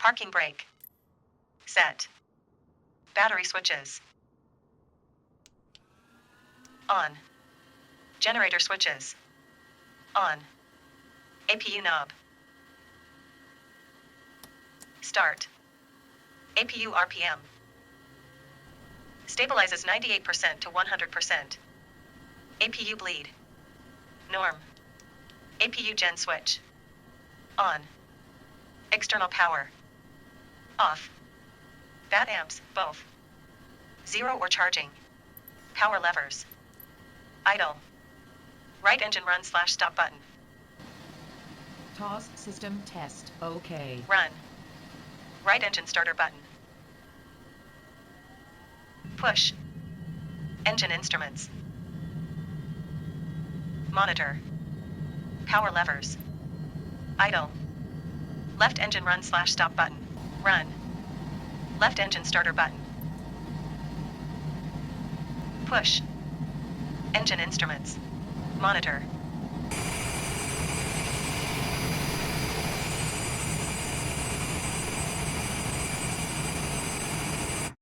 Parking brake. Set. Battery switches. On. Generator switches. On. APU knob. Start. APU RPM. Stabilizes 98% to 100%. APU bleed. Norm. APU gen switch. On. External power. Off. Bat amps, both. 0 or charging. Power levers. Idle. Right engine run/stop button. TOS system test. OK. Run. Right engine starter button. Push. Engine instruments. Monitor. Power levers. Idle. Left engine run/stop button. Run. Left engine starter button. Push. Engine instruments. Monitor.